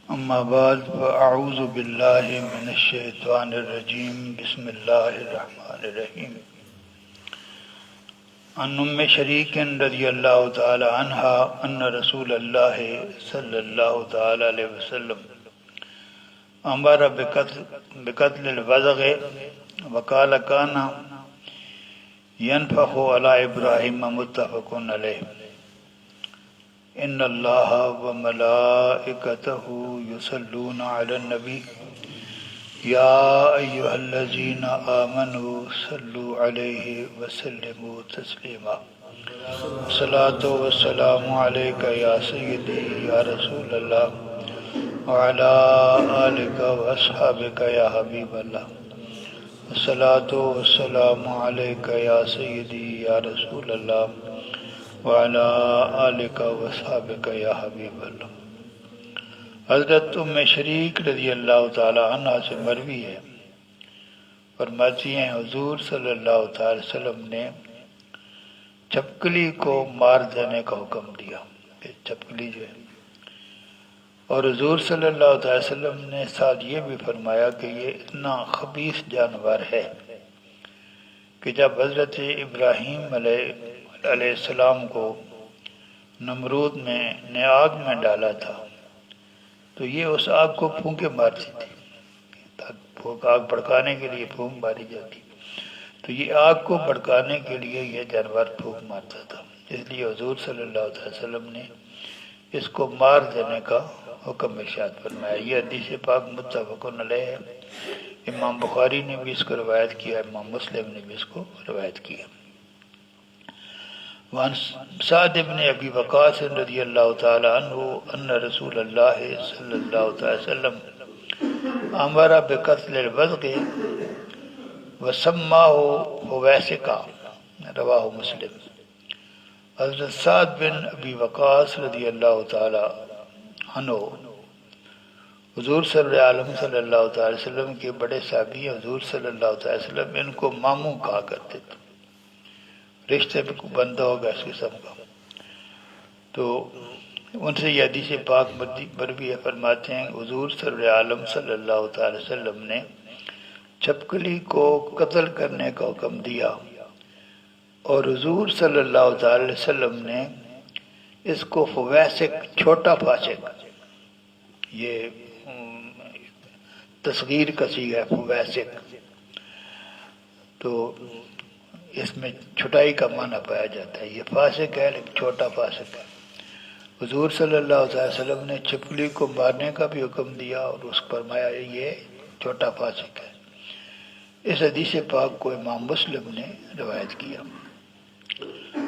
اما بعد فاعوذ باللہ من الشیطان الرجیم بسم اللہ الرحمن الرحیم عن ام شریک رضی اللہ تعالی عنہا ان رسول اللہ صلی اللہ تعالی علیہ وسلم امر بقتل الوزغ وقال کان ينفخ على ابراہیم متفق علیہ ان اللہ وملائکتہ یصلون علی النبی یا ایہا الذین آمنوا صلوا علیہ وسلموا تسلیما الصلاۃ والسلام علیک یا سیدی یا رسول اللہ وعلی آلک واصحابک یا حبیب اللہ الصلاۃ والسلام علیک یا سیدی یا رسول اللہ وعلی آلک واصحابک یا حبیب اللہ۔ حضرت ام شریک رضی اللہ تعالی عنہ سے مروی ہے، فرماتی ہیں حضور صلی اللہ تعالی وسلم نے چھپکلی کو مار دینے کا حکم دیا، چھپکلی جو ہے، اور حضور صلی اللہ تعالی وسلم نے ساتھ یہ بھی فرمایا کہ یہ اتنا خبیث جانور ہے کہ جب حضرت ابراہیم علیہ السلام کو نمرود نے آگ میں ڈالا تھا تو یہ اس آگ کو پھونکے مارتی تھی، آگ بھڑکانے کے لیے پھونک ماری جاتی، تو یہ آگ کو بھڑکانے کے لیے یہ جانور پھونک مارتا تھا، اس لیے حضور صلی اللہ علیہ وسلم نے اس کو مار دینے کا حکم ارشاد فرمایا۔ یہ حدیث پاک متفق علیہ ہے، امام بخاری نے بھی اس کو روایت کیا، امام مسلم نے بھی اس کو روایت کیا۔ وعن سعد بن ابی وقاص رضی اللہ تعالی عنہ ان رسول اللہ صلی اللہ تعالی وسلم امر بقتل الوزغ وسماه فویسقا، رواہ مسلم۔ حضرت سعد بن ابی وقاص رضی اللہ تعالی عنہ حضور صلی اللہ تعالی وسلم کے بڑے صحابی، حضور صلی اللہ تعالی وسلم ان کو ماموں کہا کرتے تھے، رشتے میں کوئی بندہ ہوگا اس قسم کا، تو ان سے یہ حدیث پاک مروی ہے، فرماتے ہیں حضور صلی اللہ تعالی وسلم نے چھپکلی کو قتل کرنے کا حکم دیا، اور حضور صلی اللہ تعالی وسلم نے اس کو فویسق، چھوٹا فاسق، یہ تصغیر کا صیغہ ہے فویسق، تو اس میں چھٹائی کا معنی پایا جاتا ہے، یہ فاسق ہے لیکن چھوٹا فاسق ہے۔ حضور صلی اللہ علیہ وسلم نے چھپکلی کو مارنے کا بھی حکم دیا اور اس پر فرمایا یہ چھوٹا فاسق ہے۔ اس حدیث پاک کو امام مسلم نے روایت کیا۔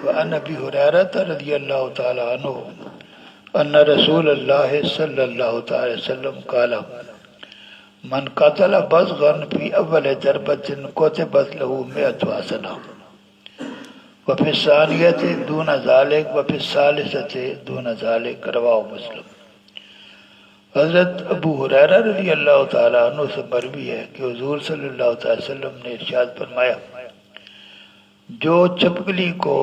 وعن ابی ہریرہ رضی اللہ تعالی عنہ ان رسول اللہ صلی اللہ تعالی وسلم قال من قتل بزغا فی اول ضربۃ کتبت له 100 حسنہ وفی الثانیۃ دون ذلک وفی الثالثۃ دون ذلک، رواہ مسلم۔ حضرت ابو ہریرہ رضی اللہ تعالی عنہ سے مروی ہے کہ حضور صلی اللہ تعالی وسلم نے ارشاد فرمایا جو چھپکلی کو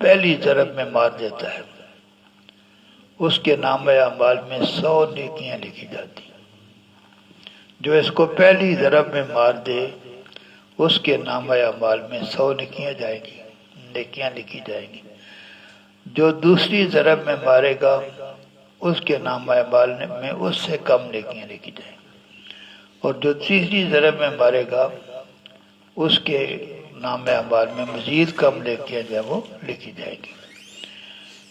پہلی ضرب میں مار دیتا ہے اس کے نامہ اعمال میں 100 نیکیاں لکھی جاتی، جو اس کو پہلی ضرب میں مار دے اس کے نامہ اعمال میں 100 نیکیاں لکھی جائیں گی، جو دوسری ضرب میں مارے گا اس کے نامہ اعمال میں اس سے کم نیکیاں لکھی جائیں گی، اور جو تیسری ضرب میں مارے گا اس کے نامہ اعمال میں مزید کم نیکیاں جو وہ لکھی جائیں گی۔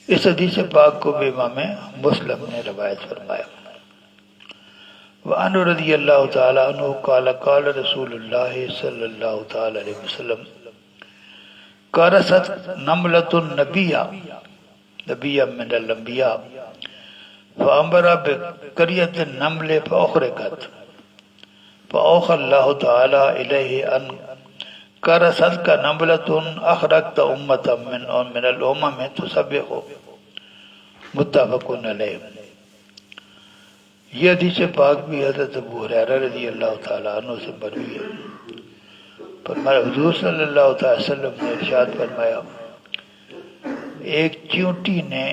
اس حدیث پاک کو بھی امام مسلم نے روایت فرمایا۔ وعنہ رضی اللہ تعالی عنہ قال قال رسول اللہ صلی اللہ تعالی علیہ وسلم قرست نملۃ نبی من الانبیاء فامر بقریۃ النمل فاخرقت فاوحى اللہ تعالی الیہ ان قرست کا نملۃ اخرقت امۃ من الامم تسبح، متفق علیہ۔ یہ حدیث پاک بھی حضرت ابو ہریرہ رضی اللہ تعالیٰ عنہ سے مروی ہے۔ فرمایا حضور صلی اللہ تعالی وسلم نے ارشاد فرمایا ایک چیونٹی نے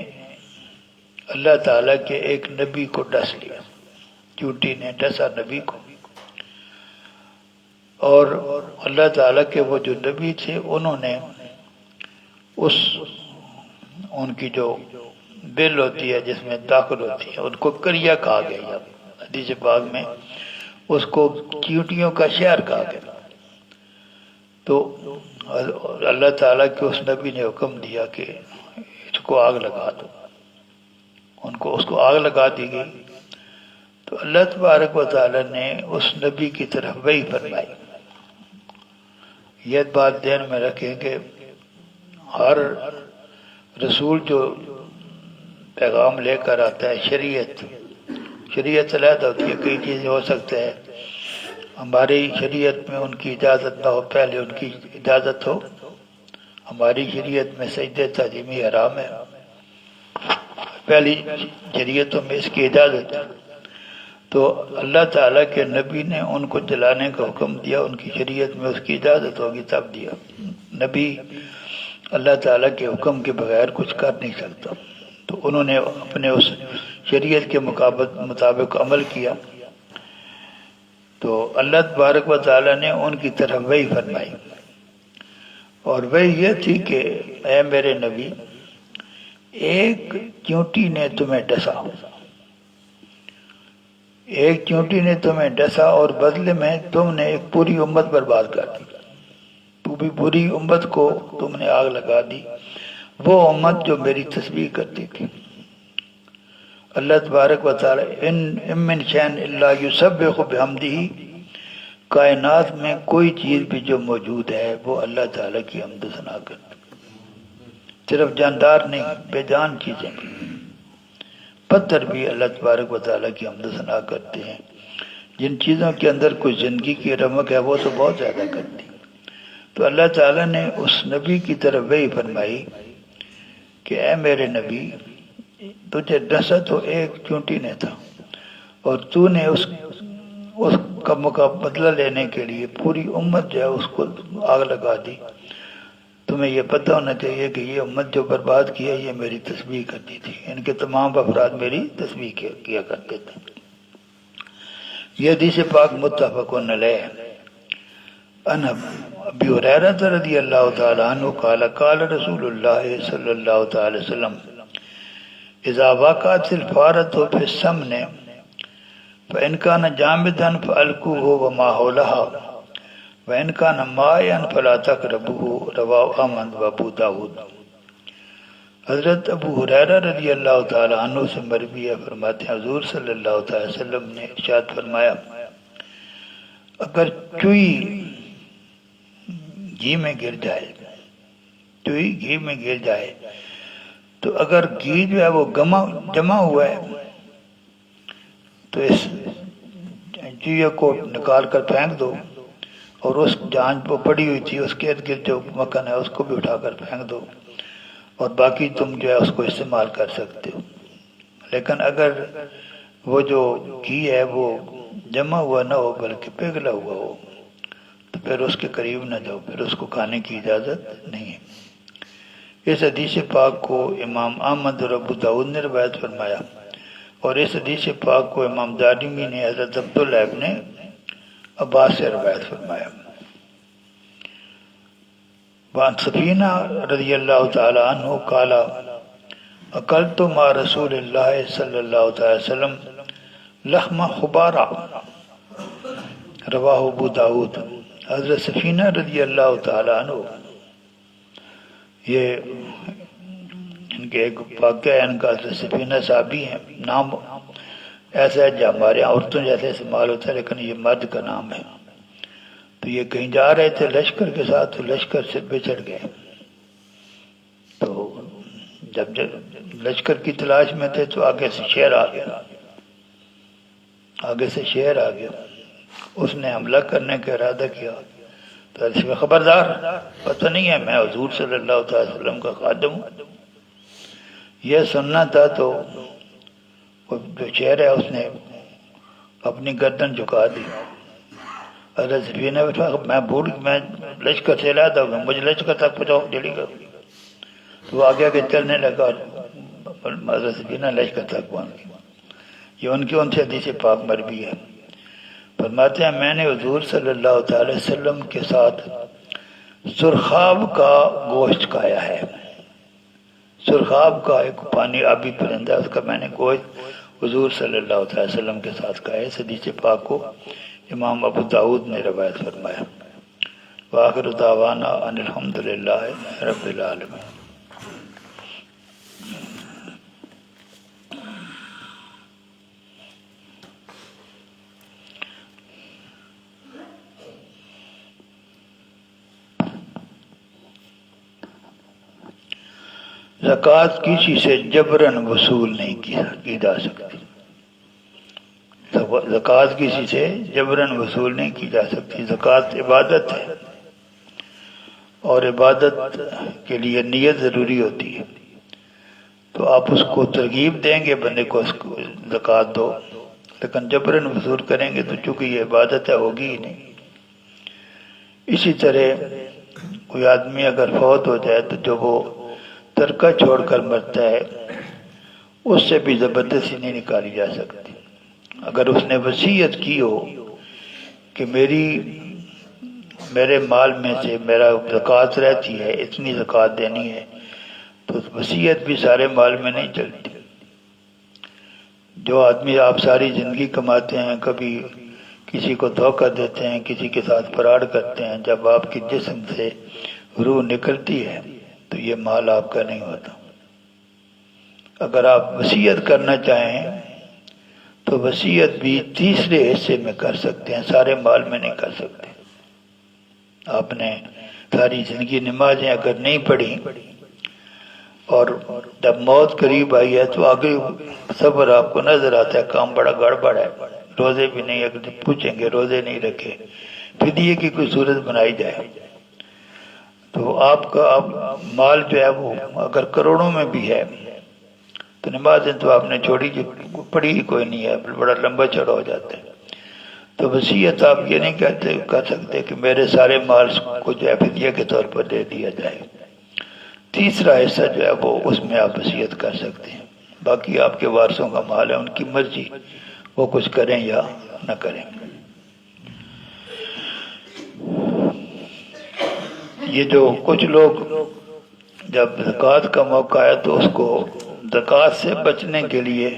اللہ تعالیٰ کے ایک نبی کو ڈس لیا، چونٹی نے ڈسا نبی کو، اور اللہ تعالیٰ کے وہ جو نبی تھے انہوں نے ان کی جو بل ہوتی ہے جس میں داخل ہوتی ہے ان کو کریا کہا گیا، حدیث پاک میں اس کو چیونٹیوں کا شہر کہا گیا۔ تو اللہ تعالیٰ کے اس نبی نے حکم دیا کہ اس کو آگ لگا دو، اس کو آگ لگا دی گئی۔ تو اللہ تبارک و تعالیٰ نے اس نبی کی طرف وحی فرمائی۔ یہ بات ذہن میں رکھیں کہ ہر رسول جو پیغام لے کر آتا ہے، شریعت علیحدہ ہوتی ہے، کئی چیزیں ہو سکتے ہیں ہماری شریعت میں ان کی اجازت نہ ہو، پہلے ان کی اجازت ہو۔ ہماری شریعت میں سجدہ تعظیمی حرام ہے، پہلی شریعتوں میں اس کی اجازت ہے۔ تو اللہ تعالیٰ کے نبی نے ان کو جلانے کا حکم دیا، ان کی شریعت میں اس کی اجازت ہوگی تب دیا۔ نبی اللہ تعالیٰ کے حکم کے بغیر کچھ کر نہیں سکتا، تو انہوں نے اپنے اس شریعت کے مطابق عمل کیا۔ تو اللہ تبارک و تعالیٰ نے ان کی طرف وحی فرمائی، اور وحی یہ تھی کہ اے میرے نبی، ایک چیونٹی نے تمہیں ڈسا، ایک چیونٹی نے تمہیں ڈسا، اور بدلے میں تم نے ایک پوری امت برباد کر دی، پوری امت کو تم نے آگ لگا دی، وہ امت جو میری تسبیح کرتی تھی۔ اللہ تبارک و تعالی ان من شیء الا یسبح بحمدہ، کائنات میں کوئی چیز بھی جو موجود ہے وہ اللہ تعالیٰ کی حمد و ثنا کرتی، صرف جاندار نہیں، بے جان چیزیں بھی، پتھر بھی اللہ تبارک و تعالیٰ کی حمد و ثنا کرتے ہیں۔ جن چیزوں کے اندر کوئی زندگی کی رمق ہے وہ تو بہت زیادہ کرتی۔ تو اللہ تعالیٰ نے اس نبی کی طرف وحی فرمائی کہ اے میرے نبی، تجھے ڈسا تو ایک چونٹی نے تھا، اور تو نے اس کا بدلہ لینے کے لیے پوری امت جو ہے اس کو آگ لگا دی۔ تمہیں یہ پتہ ہونا چاہیے کہ یہ امت جو برباد کیا یہ میری تسبیح کرتی تھی، ان کے تمام افراد میری تسبیح کیا کرتے تھے۔ یہ حدیث پاک متفق علیہ ہے۔ ان ابی ہریرہ رضی اللہ تعالی عنہ قال قال رسول اللہ صلی اللہ تعالی وسلم اذا وقعت الفارة في السمن فإن كان جامدا فألقوه وما حولها وإن كان مائعا فلا تقربوه، رواه احمد و ابو داود۔ حضرت ابو ہریرہ رضی اللہ تعالی عنہ سے مروی ہے، فرماتے ہیں حضور صلی اللہ تعالی وسلم نے ارشاد فرمایا، اگر چوئی گھی میں گر جائے، چوئی گھی میں گر جائے، تو اگر گھی جو ہے وہ جمع ہوا ہے تو اس چوئے کو نکال کر پھینک دو، اور اس جان وہ پڑی ہوئی تھی اس کے ارد گرد جو مکھن ہے اس کو بھی اٹھا کر پھینک دو، اور باقی تم جو ہے اس کو استعمال کر سکتے ہو۔ لیکن اگر وہ جو گھی ہے وہ جمع ہوا نہ ہو بلکہ پگھلا ہوا ہو تو پھر اس کے قریب نہ جاؤ، پھر اس کو کھانے کی اجازت نہیں ہے۔ اس حدیث پاک کو امام احمد اور ابو داؤد نے روایت فرمایا، اور اس حدیث پاک کو امام دارمی نے حضرت عبداللہ ابن عباس سے روایت فرمایا۔ وعن سفینہ رضی اللہ تعالی عنہ قال اکلت مع رسول اللہ صلی اللہ تعالی وسلم لحم خبارہ، رواہ ابو داود۔ حضرت سفینہ رضی اللہ تعالی عنہ، یہ ان کے ایک واقعہ ہے، ان کا حضرت سفینہ صحابی ہیں، نام ایسا ہے جو ہمارے یہاں عورتوں جیسے استعمال ہوتا ہے لیکن یہ مرد کا نام ہے۔ تو یہ کہیں جا رہے تھے لشکر کے ساتھ، تو لشکر سے بچھڑ گئے، تو جب لشکر کی تلاش میں تھے تو آگے سے شیر آ گیا، اس نے حملہ کرنے کا ارادہ کیا۔ تو اس میں خبردار، پتہ نہیں ہے میں حضور صلی اللہ علیہ وسلم کا خادم ہوں، یہ سننا تھا۔ تو جو شیر ہے اس نے اپنی گردن جھکا دی۔ حضرت سفینہ میں لشکر سے لاتا ہوں، مجھے لشکر تک پہنچاؤ جلدی کرو۔ تو وہ آگے چلنے لگا، حضرت بنا لشکر اقوام کی، یہ ان کی ان سے حدیث پاک مروی ہے۔ فرماتے ہیں میں نے حضور صلی اللہ تعالی وسلم کے ساتھ سرخاب کا گوشت کھایا ہے۔ سرخاب کا ایک پانی آبی پرندہ، اس کا میں نے گوشت حضور صلی اللہ تعالی وسلم کے ساتھ کھایا ہے۔ اس حدیث پاک کو امام ابو داؤد نے روایت فرمایا۔ وآخر دعوانا ان الحمدللہ رب العالمین۔ زکوٰۃ کسی سے جبراً وصول نہیں کی جا سکتی۔ زکوٰۃ کسی سے جبراً وصول نہیں کی جا سکتی۔ زکوٰۃ عبادت ہے، اور عبادت کے لیے نیت ضروری ہوتی ہے۔ تو آپ اس کو ترغیب دیں گے بندے کو اس کو زکوٰۃ دو، لیکن جبراً وصول کریں گے تو چونکہ یہ عبادت ہے ہوگی ہی نہیں۔ اسی طرح کوئی آدمی اگر فوت ہو جائے تو جو وہ ترکہ چھوڑ کر مرتا ہے اس سے بھی زبردستی نہیں نکالی جا سکتی۔ اگر اس نے وصیت کی ہو کہ میرے مال میں سے میرا زکوٰۃ رہتی ہے، اتنی زکوٰۃ دینی ہے، تو وصیت بھی سارے مال میں نہیں چلتی۔ جو آدمی آپ ساری زندگی کماتے ہیں، کبھی کسی کو دھوکہ دیتے ہیں، کسی کے ساتھ فراڈ کرتے ہیں، جب آپ کی جسم سے روح نکلتی ہے تو یہ مال آپ کا نہیں ہوتا۔ اگر آپ وصیت کرنا چاہیں تو وصیت بھی تیسرے حصے میں کر سکتے ہیں، سارے مال میں نہیں کر سکتے۔ آپ نے ساری زندگی نمازیں اگر نہیں پڑھی اور جب موت قریب آئی ہے تو آگے صبر آپ کو نظر آتا ہے کام بڑا گڑبڑ ہے، روزے بھی نہیں، اگر پوچھیں گے روزے نہیں رکھے، فدیے کی کوئی صورت بنائی جائے تو آپ کا مال جو ہے وہ اگر کروڑوں میں بھی ہے تو نمازیں تو آپ نے چھوڑی پڑھی ہی کوئی نہیں ہے، بڑا لمبا چڑھا ہو جاتا ہے۔ تو وصیت آپ یہ نہیں کر سکتے کہ میرے سارے مال کو جو ہے فدیہ کے طور پر دے دیا جائے۔ تیسرا حصہ جو ہے وہ اس میں آپ وصیت کر سکتے ہیں، باقی آپ کے وارثوں کا مال ہے، ان کی مرضی وہ کچھ کریں یا نہ کریں۔ یہ جو کچھ لوگ جب زکوٰۃ کا موقع ہے تو اس کو زکوٰۃ سے بچنے کے لیے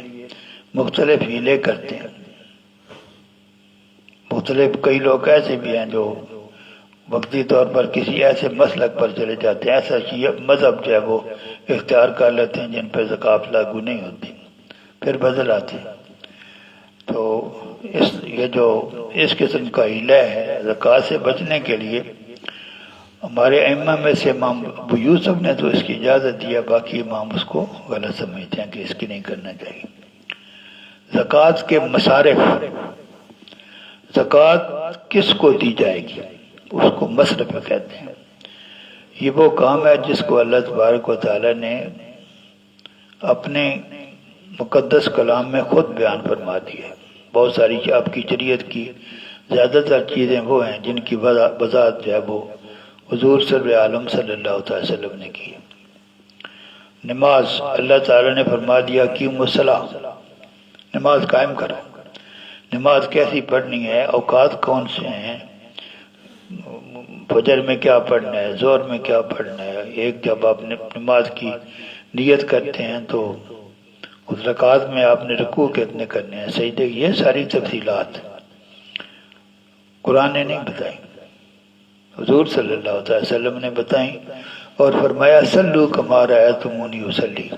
مختلف ہیلے کرتے ہیں۔ مختلف کئی لوگ ایسے بھی ہیں جو وقتی طور پر کسی ایسے مسلک پر چلے جاتے ہیں، ایسا مذہب جو ہے وہ اختیار کر لیتے ہیں جن پہ زکوٰۃ لاگو نہیں ہوتی، پھر بدل آتے ہیں۔ تو یہ جو اس قسم کا ہیلہ ہے زکوٰۃ سے بچنے کے لیے، ہمارے ائمہ میں سے امام ابو یوسف نے تو اس کی اجازت دیا، باقی امام اس کو غلط سمجھتے ہیں کہ اس کی نہیں کرنا چاہیے۔ زکوٰۃ کے مصارف، زکوٰۃ کس کو دی جائے گی اس کو مصرف کہتے ہیں۔ یہ وہ کام ہے جس کو اللہ تبارک و تعالی نے اپنے مقدس کلام میں خود بیان فرما دیا ہے۔ بہت ساری آپ کی شریعت کی زیادہ تر چیزیں وہ ہیں جن کی وضاحت جو ہے وہ حضور صلی عالم صلی اللہ تعالی وسلم نے کی۔ نماز اللہ تعالی نے فرما دیا کہ الصلاۃ، نماز قائم کرو۔ نماز کیسی پڑھنی ہے، اوقات کون سے ہیں، فجر میں کیا پڑھنا ہے، ظہر میں کیا پڑھنا ہے۔ ایک جب آپ نماز کی نیت کرتے ہیں تو اس رکعت میں آپ نے رکوع کتنے کرنے ہیں، سجدے، یہ ساری تفصیلات قرآن نے نہیں بتائی، حضور صلی اللہ علیہ وسلم نے بتائیں، اور فرمایا صلو کما رأیتمونی اصلی،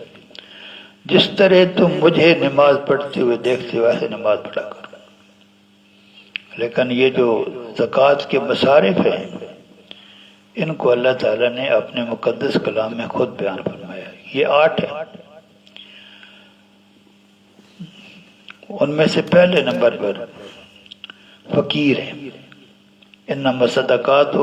جس طرح تم مجھے نماز پڑھتے ہوئے دیکھتے ہو ویسے نماز پڑھا کرو۔ لیکن یہ جو زکوٰۃ کے مصارف ہیں ان کو اللہ تعالیٰ نے اپنے مقدس کلام میں خود بیان فرمایا، یہ 8 ہیں۔ ان میں سے پہلے نمبر پر فقیر ہیں، انما الصدقات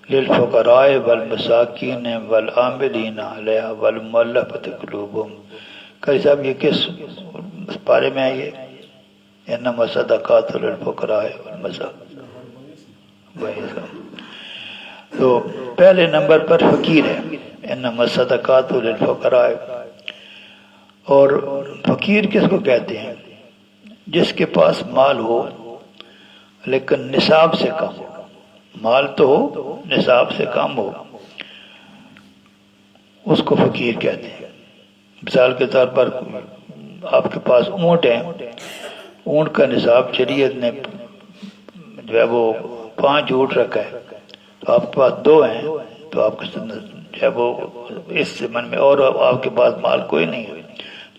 للفقراء والمساکین والعاملین علیہا والمؤلفۃ قلوبہم۔ قاری صاحب یہ کس پارے میں ہے؟ یہ انما الصدقات للفقراء والمساکین، تو پہلے نمبر پر فقیر ہے، انما الصدقات للفقراء، اور فقیر کس کو کہتے ہیں؟ جس کے پاس مال ہو لیکن نصاب سے کم ہو. مال تو ہو، نصاب سے کم ہو، اس کو فقیر کہتے ہیں. مثال کے طور پر آپ کے پاس اونٹ ہیں، اونٹ کا نصاب شریعت نے جو ہے وہ 5 اونٹ رکھا ہے، تو آپ کے پاس 2 ہیں تو آپ جو ہے وہ اس ضمن میں، اور آپ کے پاس مال کوئی نہیں ہے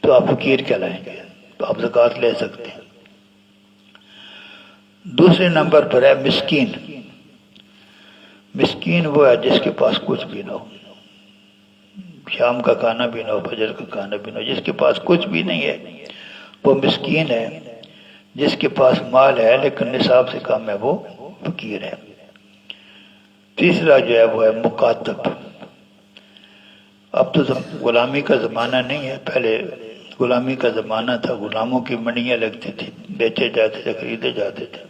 تو آپ فقیر کہلائیں گے، تو آپ زکوٰۃ لے سکتے ہیں. دوسرے نمبر پر ہے مسکین. مسکین وہ ہے جس کے پاس کچھ بھی نہ ہو، شام کا کھانا بھی نہ ہو، فجر کا کھانا بھی نہ ہو، جس کے پاس کچھ بھی نہیں ہے وہ مسکین ہے. جس کے پاس مال ہے لیکن نصاب سے کم ہے وہ فقیر ہے. تیسرا جو ہے وہ ہے مکاتب. اب تو غلامی کا زمانہ نہیں ہے، پہلے غلامی کا زمانہ تھا، غلاموں کی منڈیاں لگتی تھی، بیچے جاتے تھے، خریدے جاتے تھے.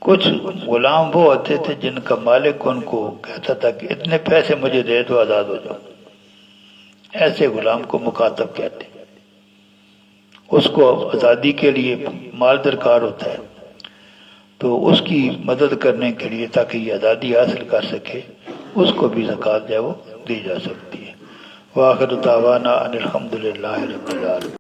کچھ غلام وہ ہوتے تھے جن کا مالک ان کو کہتا تھا کہ اتنے پیسے مجھے دے دو آزاد ہو جاؤ. ایسے غلام کو مکاتب کہتے ہیں. اس کو آزادی کے لیے مال درکار ہوتا ہے، تو اس کی مدد کرنے کے لیے تاکہ یہ آزادی حاصل کر سکے اس کو بھی زکوٰۃ جو ہے وہ دی جا سکتی ہے. وآخر دعوانا ان الحمد للہ رب العالمین.